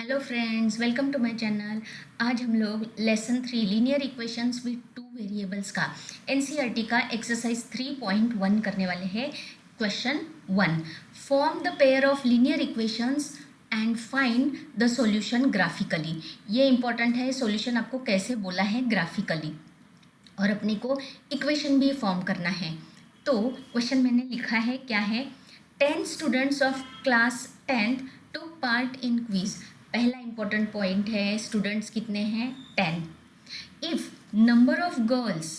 Hello friends, welcome to my channel. आज हम लोग lesson 3 linear equations with two variables का एनसीईआरटी का एक्सरसाइज 3.1 करने वाले हैं। Question 1, form the pair of linear equations and find the solution graphically. ये इंपॉर्टेंट है, सॉल्यूशन आपको कैसे बोला है ग्राफिकली, और अपने को इक्वेशन भी फॉर्म करना है। तो क्वेश्चन मैंने लिखा है, क्या है, 10 students of class 10th took part in quiz. पहला इंपॉर्टेंट पॉइंट है, स्टूडेंट्स कितने हैं, 10। If number of girls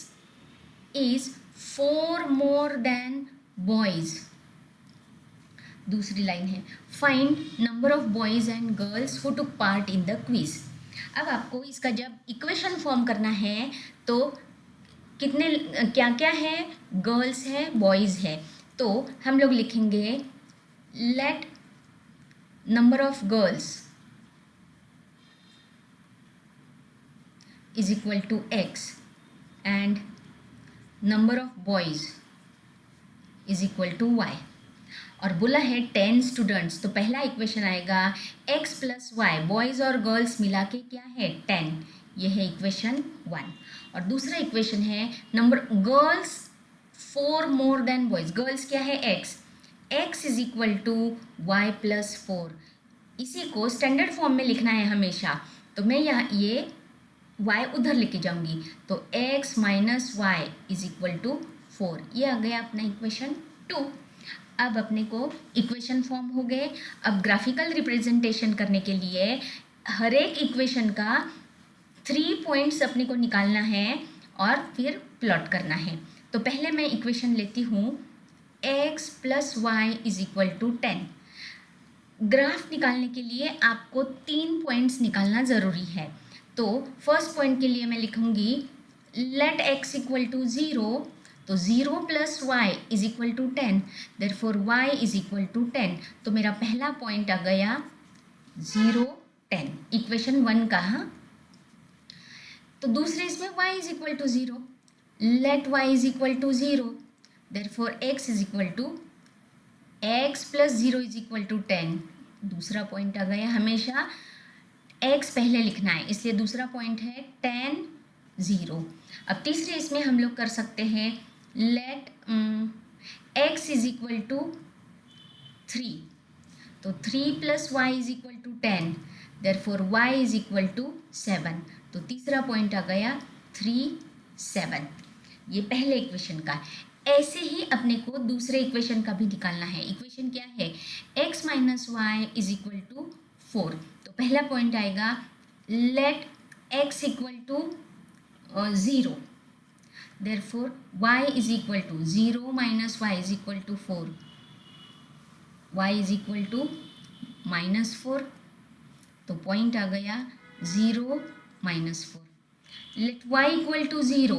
is 4 more than boys. दूसरी लाइन है, find number of boys and girls who took part in the quiz. अब आपको इसका जब इक्वेशन फॉर्म करना है तो कितने क्या क्या है, गर्ल्स है, बॉयज़ है। तो हम लोग लिखेंगे let number of girls is equal to X and number of boys is equal to Y. और बोला है 10 स्टूडेंट्स, तो पहला इक्वेशन आएगा x प्लस वाई, बॉयज़ और गर्ल्स मिला के क्या है 10, ये है इक्वेशन 1। और दूसरा इक्वेशन है number girls 4 more than boys, girls क्या है x is equal to Y plus 4। इसी को स्टैंडर्ड फॉर्म में लिखना है हमेशा, तो मैं यहाँ ये y उधर लेके जाऊंगी, तो x minus Y is equal to 4। ये आ गया अपना इक्वेशन 2। अब अपने को इक्वेशन फॉर्म हो गए। अब ग्राफिकल रिप्रेजेंटेशन करने के लिए हर एक इक्वेशन का 3 पॉइंट्स अपने को निकालना है और फिर प्लॉट करना है। तो पहले मैं इक्वेशन लेती हूँ x plus Y is equal to 10। Graph निकालने के लिए आपको 3 पॉइंट्स निकालना ज़रूरी है। तो फर्स्ट पॉइंट के लिए मैं लिखूँगी लेट x इक्वल टू 0, तो 0 plus Y is equal to 10, therefore y is equal to 10। तो मेरा पहला पॉइंट आ गया 0 10, इक्वेशन 1 का। हाँ, तो दूसरे इसमें y is equal to 0, let y is equal to 0, therefore x is equal to x plus 0 is equal to 10। दूसरा पॉइंट आ गया, हमेशा x पहले लिखना है, इसलिए दूसरा पॉइंट है 10 0। अब तीसरे इसमें हम लोग कर सकते हैं let x is equal to 3, तो 3 plus Y is equal to 10, therefore y is equal to 7। तो तीसरा पॉइंट आ गया 3 7। ये पहले इक्वेशन का। ऐसे ही अपने को दूसरे इक्वेशन का भी निकालना है। इक्वेशन क्या है, x minus Y is equal to 4। तो पहला पॉइंट आएगा let x equal to 0, therefore y is equal to 0 minus Y is equal to 4, y is equal to minus 4। तो पॉइंट आ गया 0 minus 4। Let y equal to 0,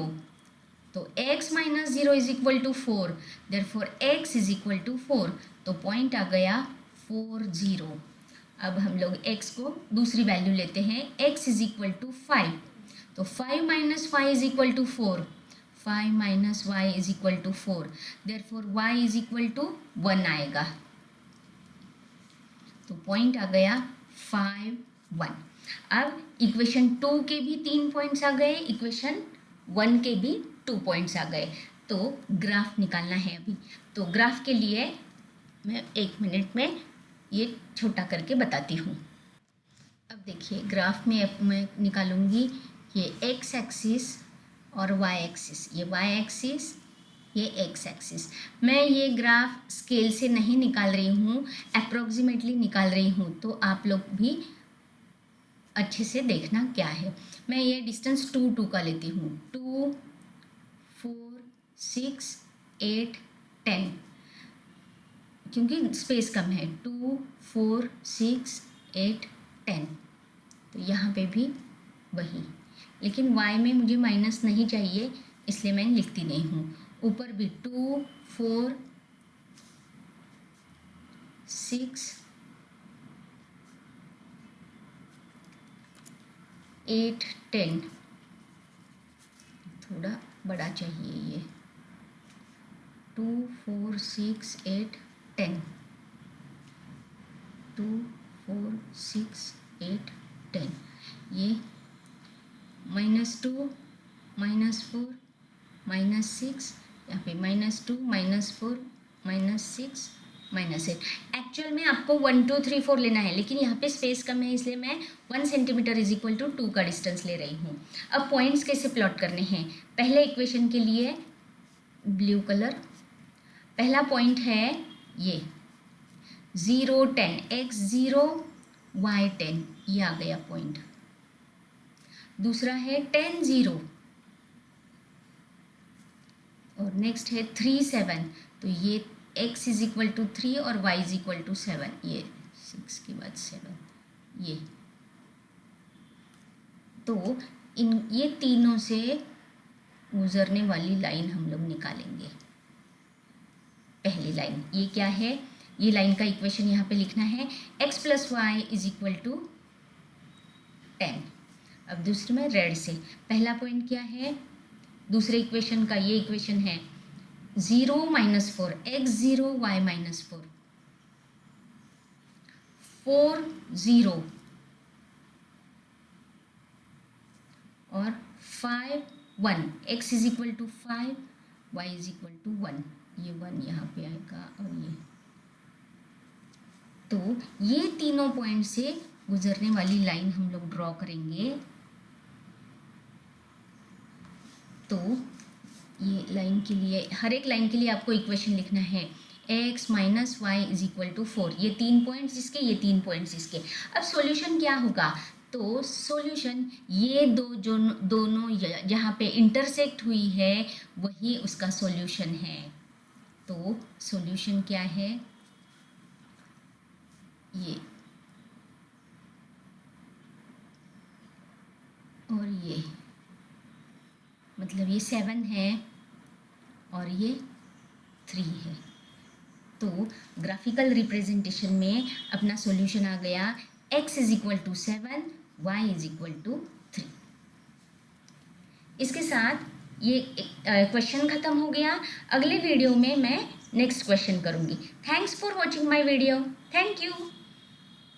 तो x minus 0 is equal to 4, therefore x is equal to 4। तो point आ गया 4 0। अब हम लोग x को दूसरी वैल्यू लेते हैं, x इज इक्वल टू 5, तो 5 minus 5 is equal to 4, 5 minus Y is equal to 4, therefore y is equal to 1 आएगा। तो पॉइंट आ गया 5 1। अब इक्वेशन 2 के भी 3 पॉइंट्स आ गए, इक्वेशन 1 के भी 2 पॉइंट्स आ गए। तो ग्राफ निकालना है अभी। तो ग्राफ के लिए मैं 1 मिनट में ये छोटा करके बताती हूँ। अब देखिए, ग्राफ में अब मैं निकालूंगी ये x एक्सिस और y एक्सिस, ये y एक्सिस, ये x एक्सिस। मैं ये ग्राफ स्केल से नहीं निकाल रही हूँ, अप्रोक्सीमेटली निकाल रही हूँ, तो आप लोग भी अच्छे से देखना क्या है। मैं ये डिस्टेंस 2 2 का लेती हूँ, 2 4 6 8 10, क्योंकि स्पेस कम है, 2 4 6 8 10। तो यहाँ पे भी वही, लेकिन y में मुझे माइनस नहीं चाहिए, इसलिए मैं लिखती नहीं हूँ। ऊपर भी 2 4 6 8 10, थोड़ा बड़ा चाहिए ये, 2 4 6 8 10, 2 4 6 8, 10, ये -2, -4, -6, यहाँ पे -2, -4, -6, -8। एक्चुअल में आपको 1 2 3 4 लेना है, लेकिन यहाँ पे स्पेस कम है इसलिए मैं 1 सेंटीमीटर इज इक्वल टू 2 का डिस्टेंस ले रही हूँ। अब पॉइंट्स कैसे प्लॉट करने हैं? पहले इक्वेशन के लिए ब्लू कलर, पहला पॉइंट है ये 0 10, x 0 y 10, ये आ गया पॉइंट। दूसरा है 10 0 और नेक्स्ट है 3 7, तो ये x इज इक्वल टू 3 और y इज इक्वल टू 7, ये 6 के बाद 7, ये तो ये तीनों से गुजरने वाली लाइन हम लोग निकालेंगे। पहली लाइन ये क्या है? ये लाइन का इक्वेशन यहाँ पे लिखना है x plus Y is equal to 10। अब दूसरे में रेड से पहला पॉइंट क्या है? दूसरे इक्वेशन का ये इक्वेशन है 0 -4, x 0 y -4, 4 0 और 5 1, x is equal to 5, y is equal to 1, ये 1 यहाँ पे आएगा और ये, तो ये तीनों पॉइंट से गुजरने वाली लाइन हम लोग ड्रॉ करेंगे। तो ये लाइन के लिए, हर एक लाइन के लिए आपको इक्वेशन लिखना है x minus Y is equal to 4, ये 3 पॉइंट्स इसके, ये 3 पॉइंट्स इसके। अब सॉल्यूशन क्या होगा? तो सॉल्यूशन ये जो दोनों जहाँ पे इंटरसेक्ट हुई है वही उसका सॉल्यूशन है। तो सॉल्यूशन क्या है? ये और ये, मतलब ये 7 है और ये 3 है। तो ग्राफिकल रिप्रेजेंटेशन में अपना सॉल्यूशन आ गया x is equal to 7, y is equal to 3। इसके साथ ये क्वेश्चन ख़त्म हो गया। अगले वीडियो में मैं नेक्स्ट क्वेश्चन करूँगी। Thanks for watching my video. Thank you.